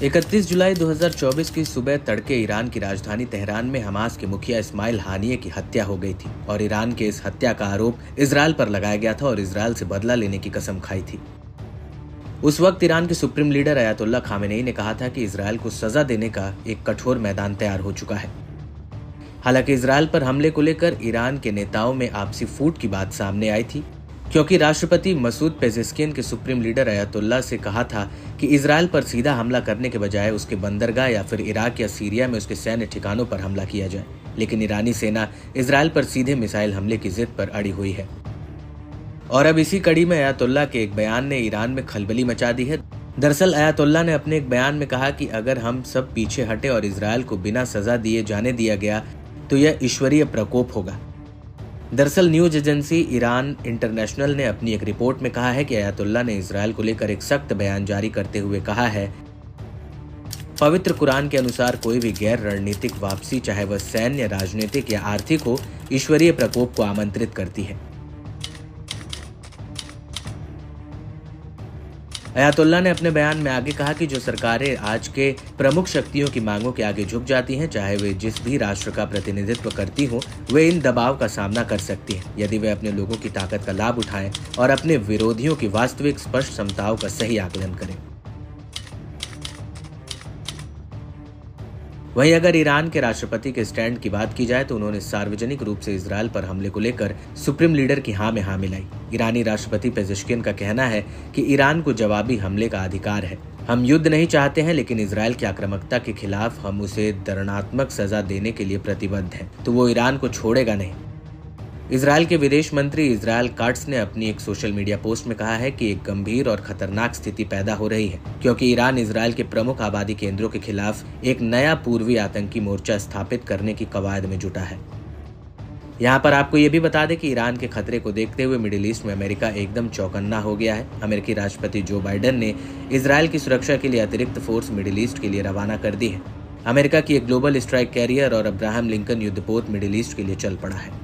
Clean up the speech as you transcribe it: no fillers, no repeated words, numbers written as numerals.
31 जुलाई 2024 की सुबह तड़के ईरान की राजधानी तेहरान में हमास के मुखिया इस्माइल हानिये की हत्या हो गई थी और ईरान के इस हत्या का आरोप इजरायल पर लगाया गया था और इजरायल से बदला लेने की कसम खाई थी। उस वक्त ईरान के सुप्रीम लीडर अयातुल्लाह खामेनेई ने कहा था कि इजरायल को सजा देने का एक कठोर मैदान तैयार हो चुका है। हालांकि इजरायल पर हमले को लेकर ईरान के नेताओं में आपसी फूट की बात सामने आई थी, क्योंकि राष्ट्रपति मसूद पेजेश्कियन के सुप्रीम लीडर अयातुल्लाह से कहा था कि इजरायल पर सीधा हमला करने के बजाय उसके बंदरगाह या फिर इराक या सीरिया में उसके सैन्य ठिकानों पर हमला किया जाए। लेकिन ईरानी सेना इजरायल पर सीधे मिसाइल हमले की जिद पर अड़ी हुई है। और अब इसी कड़ी में अयातुल्लाह के एक बयान ने ईरान में खलबली मचा दी है। दरअसल अयातुल्लाह ने अपने एक बयान में कहा कि अगर हम सब पीछे हटे और इजरायल को बिना सजा दिए जाने दिया गया तो यह ईश्वरीय प्रकोप होगा। दरअसल न्यूज एजेंसी ईरान इंटरनेशनल ने अपनी एक रिपोर्ट में कहा है कि अयातुल्लाह ने इजरायल को लेकर एक सख्त बयान जारी करते हुए कहा है, पवित्र कुरान के अनुसार कोई भी गैर रणनीतिक वापसी, चाहे वह सैन्य, राजनीतिक या आर्थिक हो, ईश्वरीय प्रकोप को आमंत्रित करती है। अयातुल्लाह ने अपने बयान में आगे कहा कि जो सरकारें आज के प्रमुख शक्तियों की मांगों के आगे झुक जाती हैं, चाहे वे जिस भी राष्ट्र का प्रतिनिधित्व करती हों, वे इन दबाव का सामना कर सकती हैं यदि वे अपने लोगों की ताकत का लाभ उठाएं और अपने विरोधियों की वास्तविक स्पष्ट क्षमताओं का सही आकलन करें। वहीं अगर ईरान के राष्ट्रपति के स्टैंड की बात की जाए तो उन्होंने सार्वजनिक रूप से इजरायल पर हमले को लेकर सुप्रीम लीडर की हाँ में हाँ मिलाई। ईरानी राष्ट्रपति पेजेश्कियन का कहना है कि ईरान को जवाबी हमले का अधिकार है। हम युद्ध नहीं चाहते हैं, लेकिन इजरायल की आक्रामकता के खिलाफ हम उसे दंडात्मक सजा देने के लिए प्रतिबद्ध हैं, तो वो ईरान को छोड़ेगा नहीं। इजरायल के विदेश मंत्री इजराइल काट्स ने अपनी एक सोशल मीडिया पोस्ट में कहा है कि एक गंभीर और खतरनाक स्थिति पैदा हो रही है, क्योंकि ईरान इजरायल के प्रमुख आबादी केंद्रों के खिलाफ एक नया पूर्वी आतंकी मोर्चा स्थापित करने की कवायद में जुटा है। यहाँ पर आपको ये भी बता दें कि ईरान के खतरे को देखते हुए मिडिल ईस्ट में अमेरिका एकदम चौकन्ना हो गया है। अमेरिकी राष्ट्रपति जो बाइडेन ने इजरायल की सुरक्षा के लिए अतिरिक्त फोर्स मिडिल ईस्ट के लिए रवाना कर दी है। अमेरिका की एक ग्लोबल स्ट्राइक कैरियर और अब्राहम लिंकन युद्धपोत मिडिल ईस्ट के लिए चल पड़ा है।